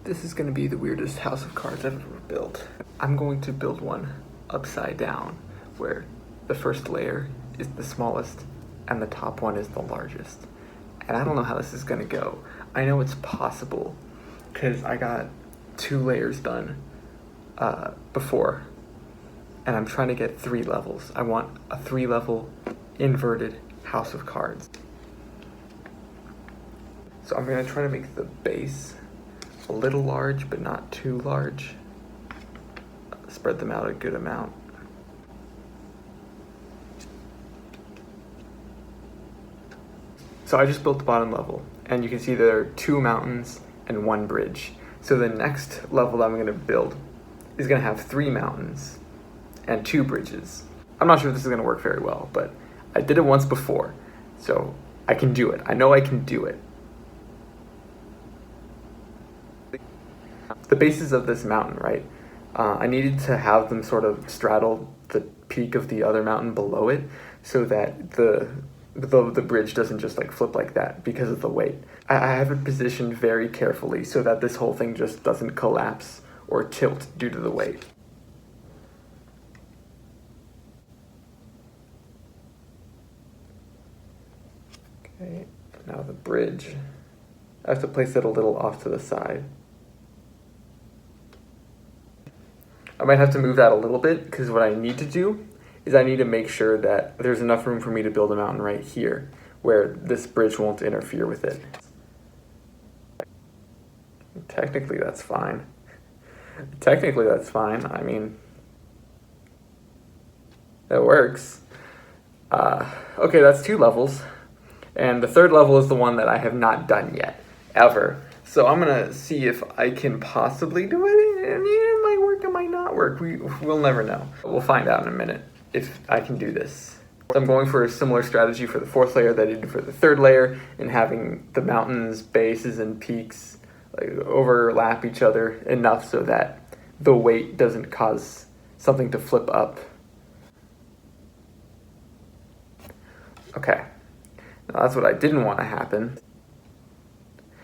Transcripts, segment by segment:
This is going to be the weirdest house of cards I've ever built. I'm going to build one upside down, where the first layer is the smallest and the top one is the largest. And I don't know how this is going to go. I know it's possible because I got 2 layers done before, and I'm trying to get 3 levels. I want a 3-level inverted house of cards. So I'm going to try to make the base a little large, but not too large. Spread them out a good amount. So I just built the bottom level, and you can see there are 2 mountains and 1 bridge. So the next level that I'm going to build is going to have 3 mountains and 2 bridges. I'm not sure if this is going to work very well, but I did it once before, so I can do it. I know I can do it. The bases of this mountain, right? I needed to have them sort of straddle the peak of the other mountain below it so that the bridge doesn't just like flip like that because of the weight. I have it positioned very carefully so that this whole thing just doesn't collapse or tilt due to the weight. Okay, now the bridge. I have to place it a little off to the side. I might have to move that a little bit because what I need to do is I need to make sure that there's enough room for me to build a mountain right here where this bridge won't interfere with it. Technically that's fine. Technically that's fine. I mean, that works. Okay, that's 2 levels. And the 3rd level is the one that I have not done yet, ever. So I'm gonna see if I can possibly do it. And it might work, it might not work. We'll never know. We'll find out in a minute if I can do this. I'm going for a similar strategy for the 4th layer that I did for the 3rd layer, and having the mountains, bases, and peaks like overlap each other enough so that the weight doesn't cause something to flip up. Okay, now that's what I didn't want to happen.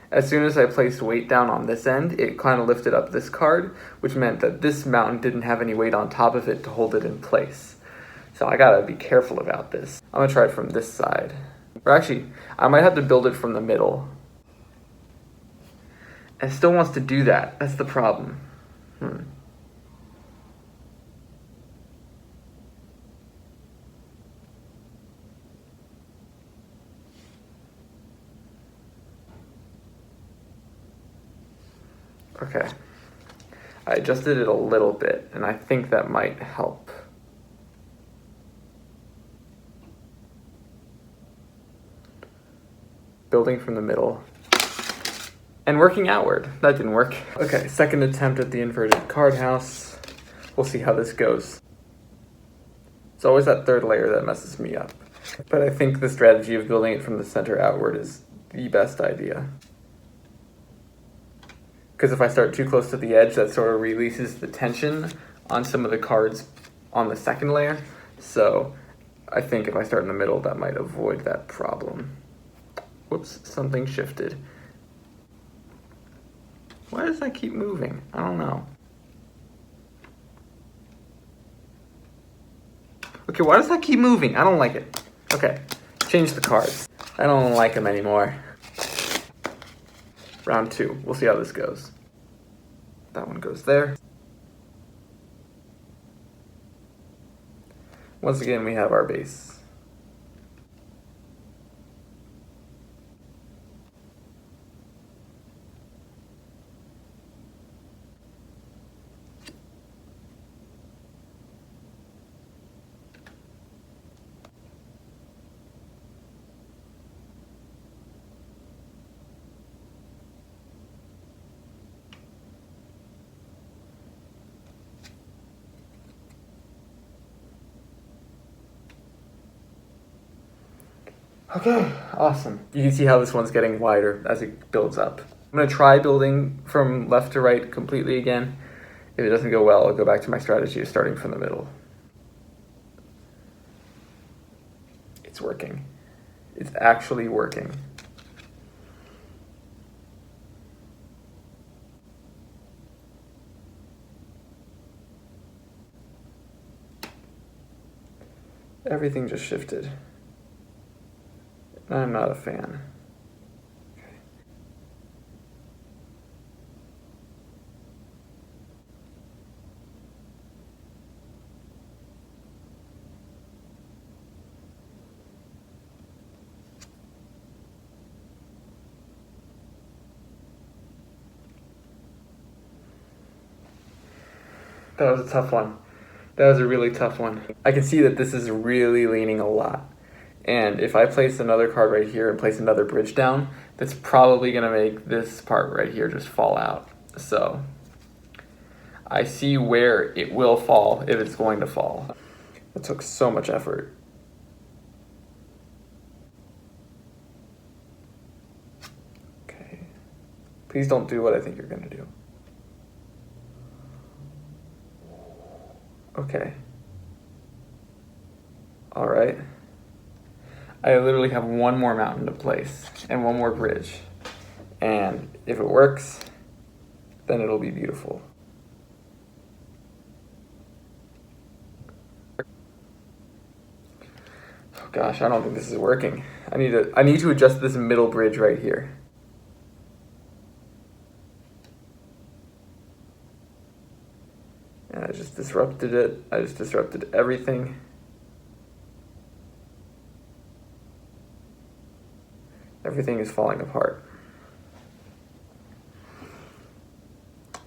As soon as I placed weight down on this end, it kind of lifted up this card, which meant that this mountain didn't have any weight on top of it to hold it in place. So I gotta be careful about this. I'm gonna try it from this side. Or actually, I might have to build it from the middle. It still wants to do that. That's the problem. Okay. I adjusted it a little bit, and I think that might help. Building from the middle. And working outward. That didn't work. Okay, 2nd attempt at the inverted card house. We'll see how this goes. It's always that 3rd layer that messes me up. But I think the strategy of building it from the center outward is the best idea. Because if I start too close to the edge, that sort of releases the tension on some of the cards on the 2nd layer. So I think if I start in the middle, that might avoid that problem. Whoops, something shifted. Why does that keep moving? I don't know. Okay, why does that keep moving? I don't like it. Okay, change the cards. I don't like them anymore. Round 2. We'll see how this goes. That one goes there. Once again, we have our base. Okay, awesome. You can see how this one's getting wider as it builds up. I'm gonna try building from left to right completely again. If it doesn't go well, I'll go back to my strategy of starting from the middle. It's working. It's actually working. Everything just shifted. I'm not a fan. That was a tough one. That was a really tough one. I can see that this is really leaning a lot. And if I place another card right here and place another bridge down, that's probably going to make this part right here just fall out. So I see where it will fall if it's going to fall. It took so much effort. Okay. Please don't do what I think you're going to do. Okay. All right. I literally have one more mountain to place and one more bridge. And if it works, then it'll be beautiful. Oh gosh, I don't think this is working. I need to adjust this middle bridge right here. And I just disrupted it. I just disrupted everything. Everything is falling apart.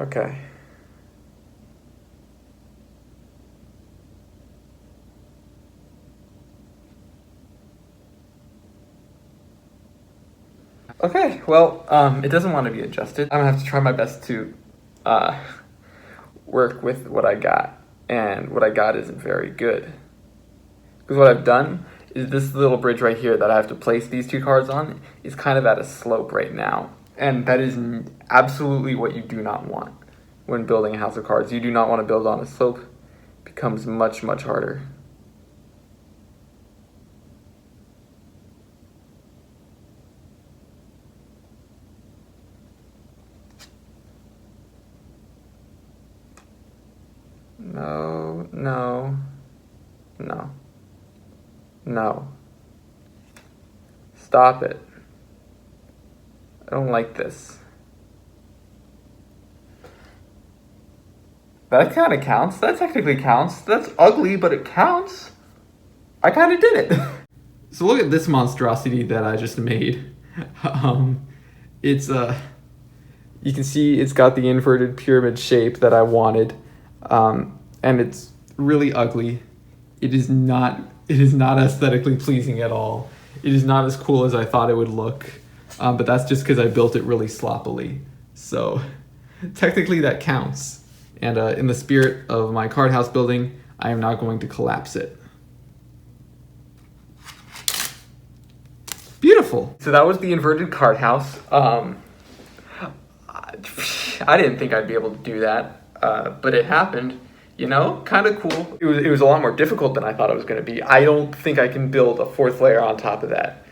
Okay. Okay, well, it doesn't want to be adjusted. I'm gonna have to try my best to work with what I got. And what I got isn't very good. Because what I've done is this little bridge right here that I have to place these two cards on is kind of at a slope right now. And that is absolutely what you do not want when building a house of cards. You do not want to build on a slope. It becomes much, much harder. No, no, no, no. Stop it. I don't like this. That kind of counts. That technically counts. That's ugly, but it counts. I kind of did it. So look at this monstrosity that I just made. It's you can see it's got the inverted pyramid shape that I wanted, and it's really ugly. It is not aesthetically pleasing at all. It is not as cool as I thought it would look, but that's just because I built it really sloppily. So technically that counts. And in the spirit of my card house building, I am now going to collapse it. Beautiful. So that was the inverted card house. I didn't think I'd be able to do that, but it happened. You know, kind of cool. It was a lot more difficult than I thought it was going to be. I don't think I can build a fourth layer on top of that,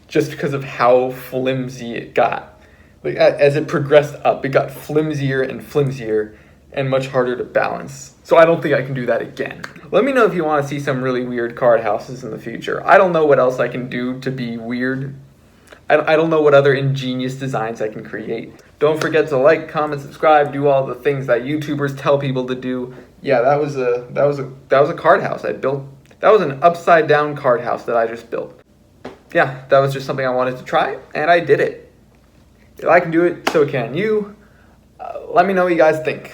just because of how flimsy it got. Like as it progressed up, it got flimsier and flimsier and much harder to balance. So I don't think I can do that again. Let me know if you want to see some really weird card houses in the future. I don't know what else I can do to be weird. I don't know what other ingenious designs I can create. Don't forget to like, comment, subscribe, do all the things that YouTubers tell people to do. Yeah, that was a card house I built. That was an upside down card house that I just built. Yeah, that was just something I wanted to try, and I did it. If I can do it, so can you. Let me know what you guys think.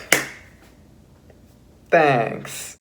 Thanks.